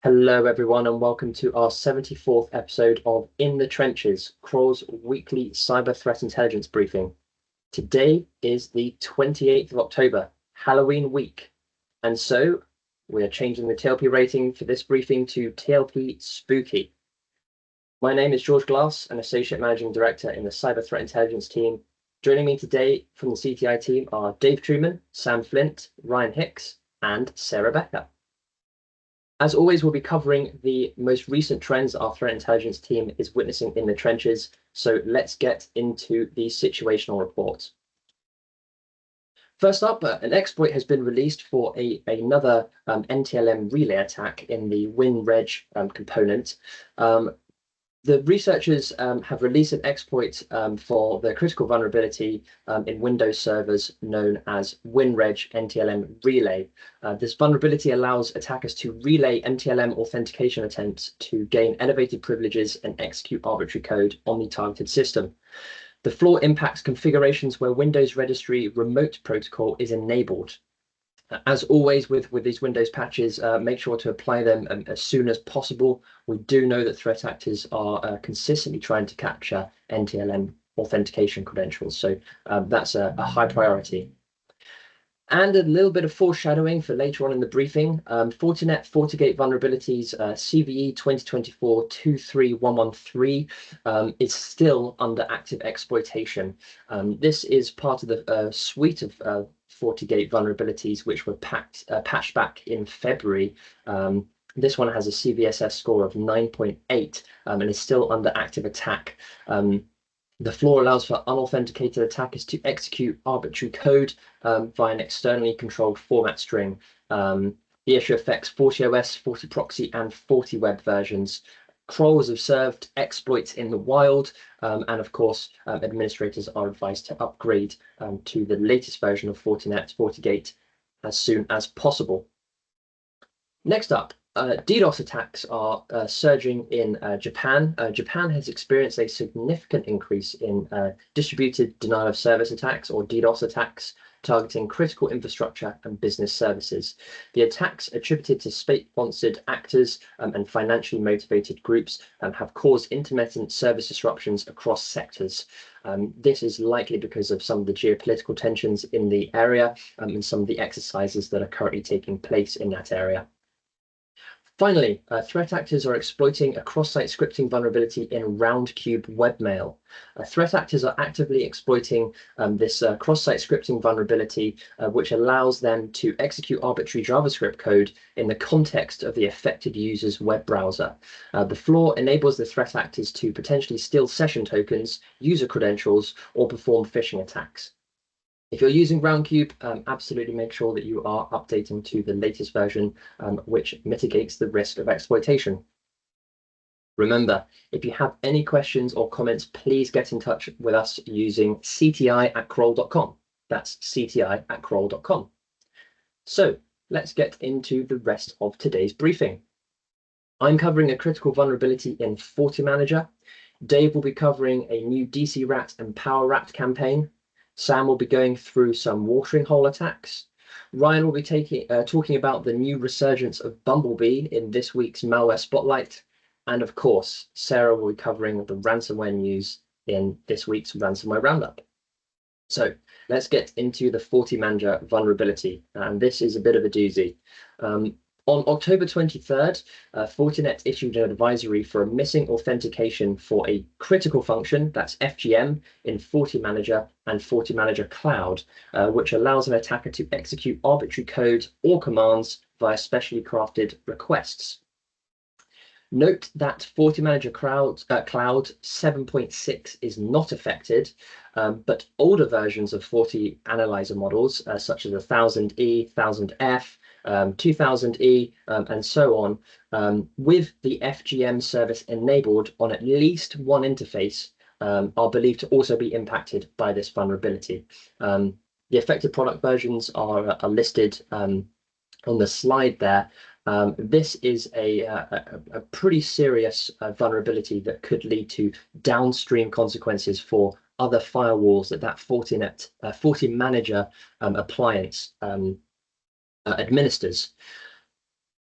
Hello, everyone, and welcome to our 74th episode of In the Trenches, CRAR's weekly cyber threat intelligence briefing. Today is the 28th of October, Halloween week, and so we are changing the TLP rating for this briefing to TLP Spooky. My name is George Glass, an Associate Managing Director in the Cyber Threat Intelligence team. Joining me today from the CTI team are Dave Truman, Sam Flint, Ryan Hicks, and Sarah Becker. As always, we'll be covering the most recent trends our threat intelligence team is witnessing in the trenches. So let's get into the situational report. First up, an exploit has been released for another NTLM relay attack in the WinReg component. The researchers have released an exploit for the critical vulnerability in Windows servers known as WinReg NTLM Relay. This vulnerability allows attackers to relay NTLM authentication attempts to gain elevated privileges and execute arbitrary code on the targeted system. The flaw impacts configurations where Windows Registry Remote Protocol is enabled. As always with these Windows patches, make sure to apply them as soon as possible. We do know that threat actors are consistently trying to capture NTLM authentication credentials, so that's a high priority. And a little bit of foreshadowing for later on in the briefing. Fortinet FortiGate vulnerabilities CVE 2024-23113 is still under active exploitation. This is part of the suite of FortiGate vulnerabilities which were patched back in February. This one has a CVSS score of 9.8 and is still under active attack. The flaw allows for unauthenticated attackers to execute arbitrary code via an externally controlled format string. The issue affects FortiOS, FortiProxy, and FortiWeb versions. Trolls have observed exploits in the wild, and of course, administrators are advised to upgrade to the latest version of Fortinet, FortiGate, as soon as possible. Next up, DDoS attacks are surging in Japan. Japan has experienced a significant increase in distributed denial of service attacks, or DDoS attacks, targeting critical infrastructure and business services. The attacks attributed to state-sponsored actors and financially motivated groups have caused intermittent service disruptions across sectors. This is likely because of some of the geopolitical tensions in the area and some of the exercises that are currently taking place in that area. Finally, threat actors are exploiting a cross-site scripting vulnerability in Roundcube webmail. Threat actors are actively exploiting this cross-site scripting vulnerability, which allows them to execute arbitrary JavaScript code in the context of the affected user's web browser. The flaw enables the threat actors to potentially steal session tokens, user credentials, or perform phishing attacks. If you're using Roundcube, absolutely make sure that you are updating to the latest version, which mitigates the risk of exploitation. Remember, if you have any questions or comments, please get in touch with us using cti@kroll.com. That's cti@kroll.com. So let's get into the rest of today's briefing. I'm covering a critical vulnerability in FortiManager. Dave will be covering a new DCRAR and POWERRAT campaign. Sam will be going through some watering hole attacks. Ryan will be talking about the new resurgence of BUMBLEBEE in this week's Malware Spotlight. And of course, Sarah will be covering the ransomware news in this week's Ransomware Roundup. So let's get into the FortiManager vulnerability. And this is a bit of a doozy. On October 23rd, Fortinet issued an advisory for a missing authentication for a critical function, that's FGM, in FortiManager and FortiManager Cloud, which allows an attacker to execute arbitrary code or commands via specially crafted requests. Note that FortiManager Cloud 7.6 is not affected, but older versions of FortiAnalyzer models, such as 1000E, 1000F, 2000E, and so on, with the FGM service enabled on at least one interface, are believed to also be impacted by this vulnerability. The affected product versions are listed on the slide there. This is a pretty serious vulnerability that could lead to downstream consequences for other firewalls that FortiManager appliance administers.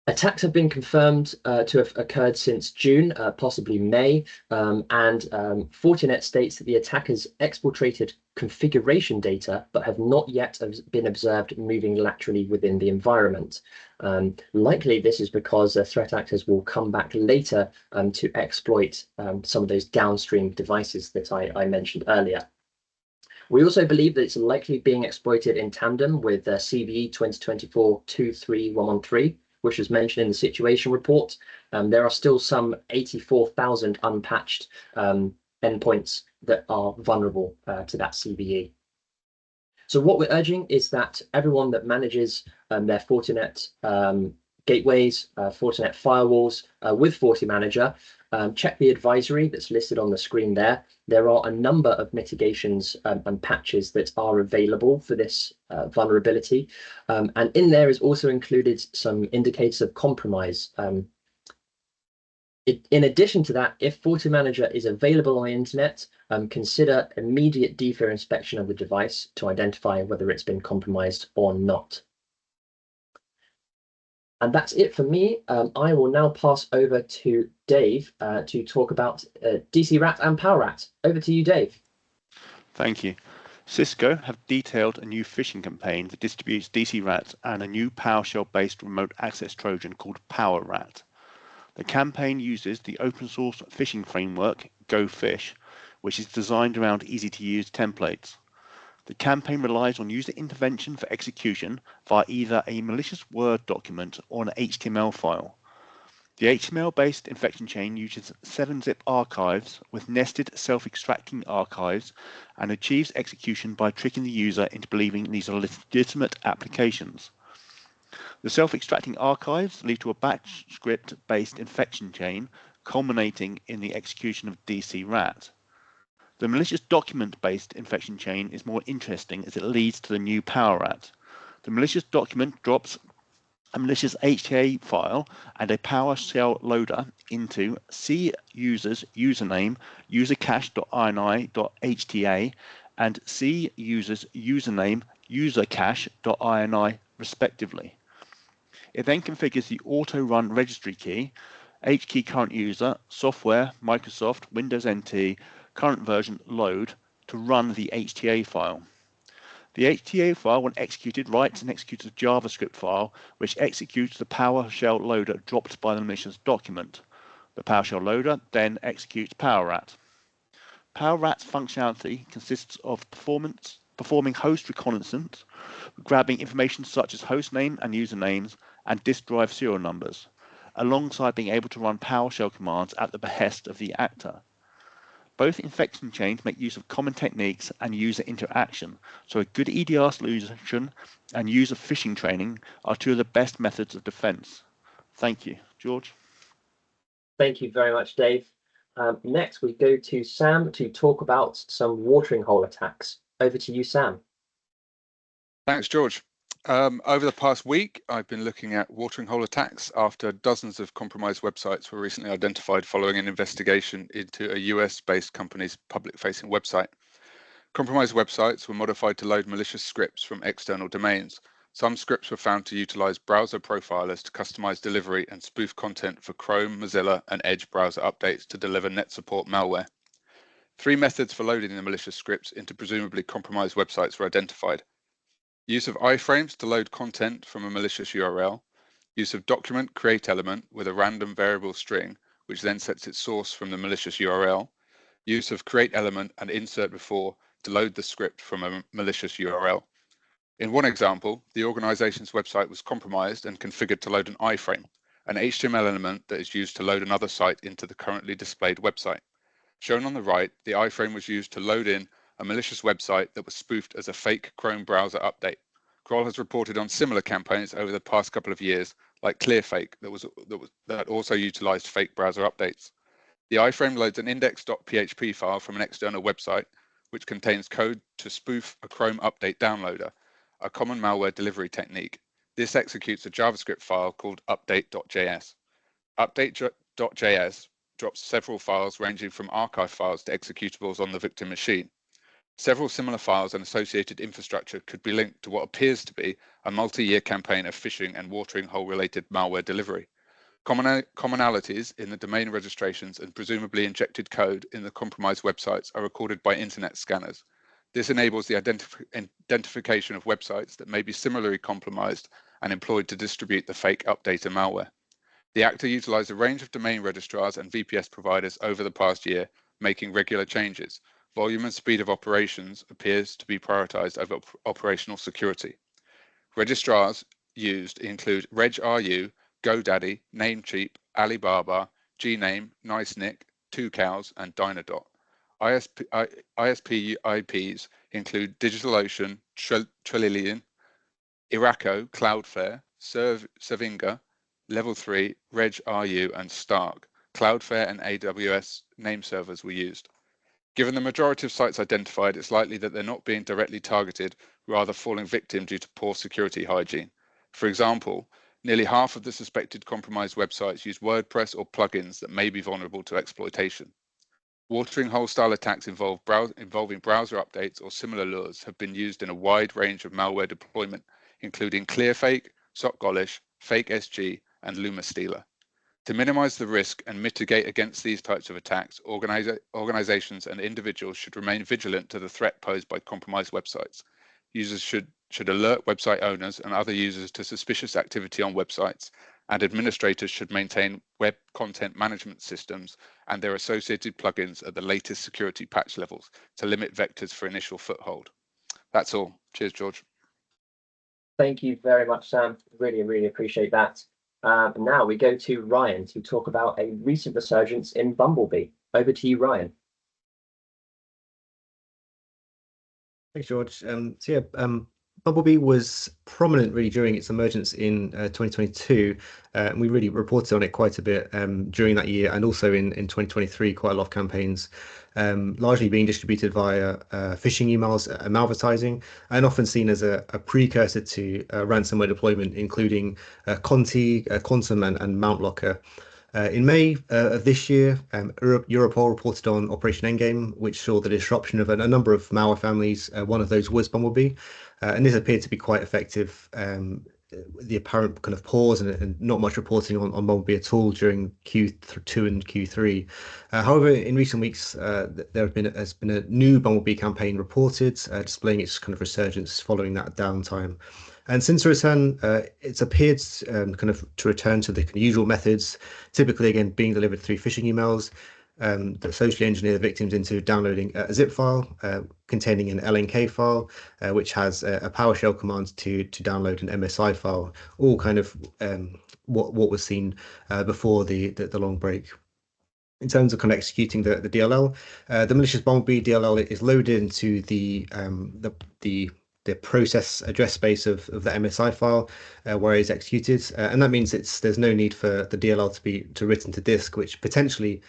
Attacks have been confirmed to have occurred since June, possibly May, and Fortinet states that the attackers exfiltrated configuration data but have not yet been observed moving laterally within the environment. Likely this is because threat actors will come back later to exploit some of those downstream devices that I mentioned earlier. We also believe that it's likely being exploited in tandem with CVE 2024-23113, which was mentioned in the situation report. There are still some 84,000 unpatched endpoints that are vulnerable to that CVE. So what we're urging is that everyone that manages their Fortinet gateways, Fortinet firewalls with FortiManager, check the advisory that's listed on the screen there. There are a number of mitigations and patches that are available for this vulnerability. And in there is also included some indicators of compromise. In addition to that, if FortiManager is available on the internet, consider immediate DFIR inspection of the device to identify whether it's been compromised or not. And that's it for me. I will now pass over to Dave to talk about DCRAT and POWERRAT. Over to you, Dave. Thank you. Cisco have detailed a new phishing campaign that distributes DCRAT and a new PowerShell-based remote access Trojan called POWERRAT. The campaign uses the open source phishing framework GoPhish, which is designed around easy-to-use templates. The campaign relies on user intervention for execution via either a malicious Word document or an HTML file. The HTML-based infection chain uses 7-zip archives with nested self-extracting archives and achieves execution by tricking the user into believing these are legitimate applications. The self-extracting archives lead to a batch script-based infection chain culminating in the execution of DCRAT. The malicious document-based infection chain is more interesting as it leads to the new POWERRAT. The malicious document drops a malicious HTA file and a PowerShell loader into C user's username usercache.ini.hta and C user's username usercache.ini respectively. It then configures the auto-run registry key, HKey current user, software, Microsoft, Windows NT, current version load to run the HTA file. The HTA file, when executed, writes and executes a JavaScript file which executes the PowerShell loader dropped by the malicious document. The PowerShell loader then executes POWERRAT. POWERRAT's functionality consists of performing host reconnaissance, grabbing information such as host name and usernames and disk drive serial numbers, alongside being able to run PowerShell commands at the behest of the actor. Both infection chains make use of common techniques and user interaction, so a good EDR solution and user phishing training are two of the best methods of defense. Thank you. George? Thank you very much, Dave. Next, we go to Sam to talk about some watering hole attacks. Over to you, Sam. Thanks, George. Over the past week, I've been looking at watering hole attacks after dozens of compromised websites were recently identified following an investigation into a US-based company's public-facing website. Compromised websites were modified to load malicious scripts from external domains. Some scripts were found to utilize browser profilers to customize delivery and spoof content for Chrome, Mozilla, and Edge browser updates to deliver net support malware. 3 methods for loading the malicious scripts into presumably compromised websites were identified. Use of iframes to load content from a malicious URL, use of document create element with a random variable string, which then sets its source from the malicious URL, use of create element and insert before to load the script from a malicious URL. In one example, the organization's website was compromised and configured to load an iframe, an HTML element that is used to load another site into the currently displayed website. Shown on the right, the iframe was used to load in a malicious website that was spoofed as a fake Chrome browser update. Kroll has reported on similar campaigns over the past couple of years, like ClearFake, that also utilized fake browser updates. The iframe loads an index.php file from an external website, which contains code to spoof a Chrome update downloader, a common malware delivery technique. This executes a JavaScript file called update.js. Update.js drops several files ranging from archive files to executables on the victim machine. Several similar files and associated infrastructure could be linked to what appears to be a multi-year campaign of phishing and watering hole related malware delivery. Commonalities in the domain registrations and presumably injected code in the compromised websites are recorded by internet scanners. This enables the identification of websites that may be similarly compromised and employed to distribute the fake updater malware. The actor utilized a range of domain registrars and VPS providers over the past year, making regular changes. Volume and speed of operations appears to be prioritized over operational security. Registrars used include RegRU, GoDaddy, Namecheap, Alibaba, Gname, NiceNick, 2Cows, and Dynadot. ISP IPs include DigitalOcean, Trillian, Irako, Cloudflare, Cervinga, Level 3, RegRU, and Stark. Cloudflare and AWS name servers were used. Given the majority of sites identified, it's likely that they're not being directly targeted, rather falling victim due to poor security hygiene. For example, nearly half of the suspected compromised websites use WordPress or plugins that may be vulnerable to exploitation. Watering hole style attacks involving browser updates or similar lures have been used in a wide range of malware deployment, including ClearFake, SockGolish, FakeSG, and LumaStealer. To minimize the risk and mitigate against these types of attacks, organizations and individuals should remain vigilant to the threat posed by compromised websites. Users should alert website owners and other users to suspicious activity on websites, and administrators should maintain web content management systems and their associated plugins at the latest security patch levels to limit vectors for initial foothold. That's all. Cheers, George. Thank you very much, Sam. Really appreciate that. Now we go to Ryan to talk about a recent resurgence in BUMBLEBEE. Over to you, Ryan. Thanks, George. BUMBLEBEE was prominent really during its emergence in 2022, and we really reported on it quite a bit during that year, and also in 2023, quite a lot of campaigns, largely being distributed via phishing emails and malvertising, and often seen as a precursor to ransomware deployment, including Conti, Quantum, and Mount Locker. In May of this year, Europol reported on Operation Endgame, which saw the disruption of a number of malware families. One of those was BUMBLEBEE, and this appeared to be quite effective. The apparent kind of pause and not much reporting on BUMBLEBEE at all during Q2 and Q3. However, in recent weeks, there has been a new BUMBLEBEE campaign reported, displaying its kind of resurgence following that downtime. And since the return, it's appeared kind of to return to the usual methods, typically again being delivered through phishing emails that socially engineer the victims into downloading a zip file containing an LNK file, which has a PowerShell command to download an MSI file, all kind of what was seen before the long break. In terms of kind of executing the DLL, the malicious BUMBLEBEE DLL is loaded into the process address space of the MSI file where it's executed, and that means there's no need for the DLL to written to disk, which potentially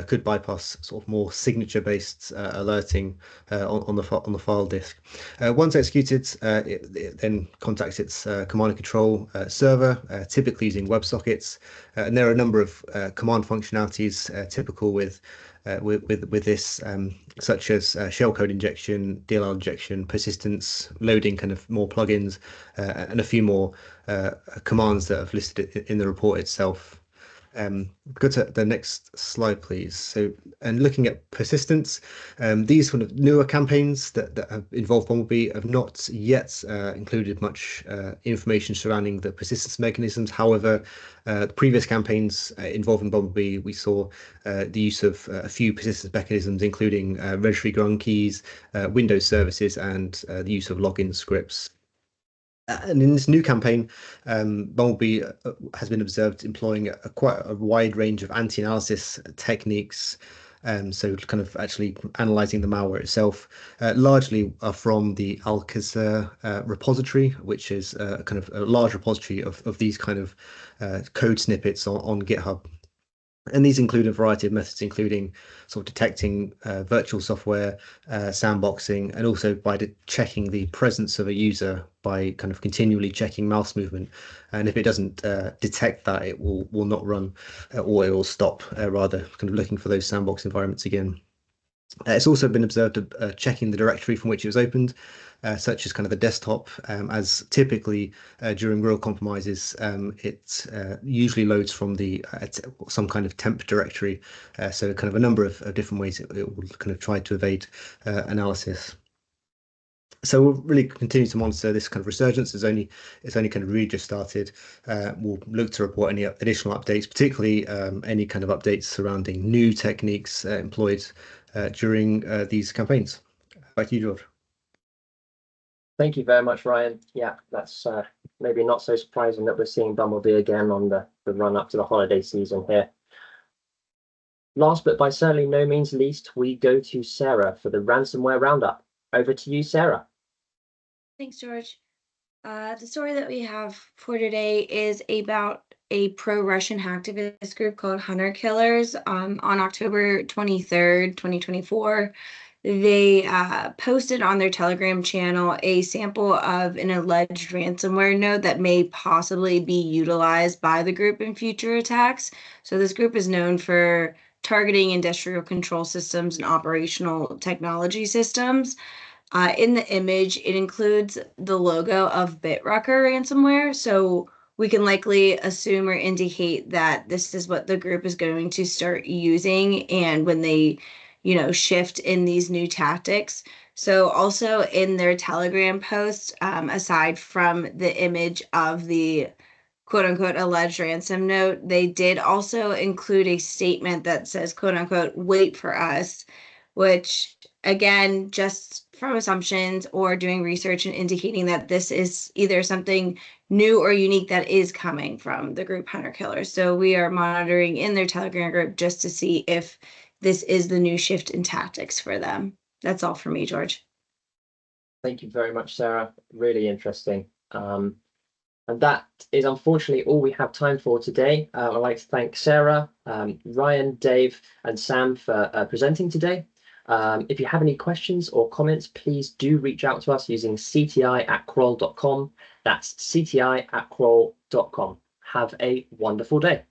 could bypass sort of more signature-based alerting on the file disk. Once executed, it then contacts its command and control server, typically using WebSockets, and there are a number of command functionalities typical with this, such as shellcode injection, DLL injection, persistence, loading kind of more plugins, and a few more commands that I've listed in the report itself. Go to the next slide, please. So, and looking at persistence, these sort of newer campaigns that have involved BUMBLEBEE have not yet included much information surrounding the persistence mechanisms. However, the previous campaigns involving BUMBLEBEE, we saw the use of a few persistence mechanisms, including registry grung keys, Windows services, and the use of login scripts. And in this new campaign, BUMBLEBEE has been observed employing quite a wide range of anti-analysis techniques. So kind of actually analyzing the malware itself, largely from the Alcazar repository, which is kind of a large repository of these kind of code snippets on GitHub. And these include a variety of methods, including sort of detecting virtual software, sandboxing, and also by checking the presence of a user by kind of continually checking mouse movement. And if it doesn't detect that, it will not run, or it will stop, rather kind of looking for those sandbox environments again. It's also been observed checking the directory from which it was opened, such as kind of the desktop, as typically during real compromises, it usually loads from the some kind of temp directory. So kind of a number of different ways it will kind of try to evade analysis. So we'll really continue to monitor this kind of resurgence. It's only kind of really just started. We'll look to report any additional updates, particularly any kind of updates surrounding new techniques employed during these campaigns. Back to you, George. Thank you very much, Ryan. Yeah, that's maybe not so surprising that we're seeing Bumblebee again on the run up to the holiday season here. Last but by certainly no means least, we go to Sarah for the Ransomware Roundup. Over to you, Sarah. Thanks, George. The story that we have for today is about a pro-Russian hacktivist group called Hunter Killers. On October 23rd, 2024, they posted on their Telegram channel a sample of an alleged ransomware node that may possibly be utilized by the group in future attacks. So this group is known for targeting industrial control systems and operational technology systems. In the image, it includes the logo of Bitrucker ransomware, so we can likely assume or indicate that this is what the group is going to start using, and when they, shift in these new tactics. So also in their Telegram post, aside from the image of the quote unquote alleged ransom note, they did also include a statement that says, quote unquote, wait for us, which again, just from assumptions or doing research and indicating that this is either something new or unique that is coming from the group Hunter Killers. So we are monitoring in their Telegram group just to see if this is the new shift in tactics for them. That's all for me, George. Thank you very much, Sarah. Really interesting. And that is unfortunately all we have time for today. I'd like to thank Sarah, Ryan, Dave, and Sam for presenting today. If you have any questions or comments, please do reach out to us using cti@kroll.com. That's cti@kroll.com. Have a wonderful day.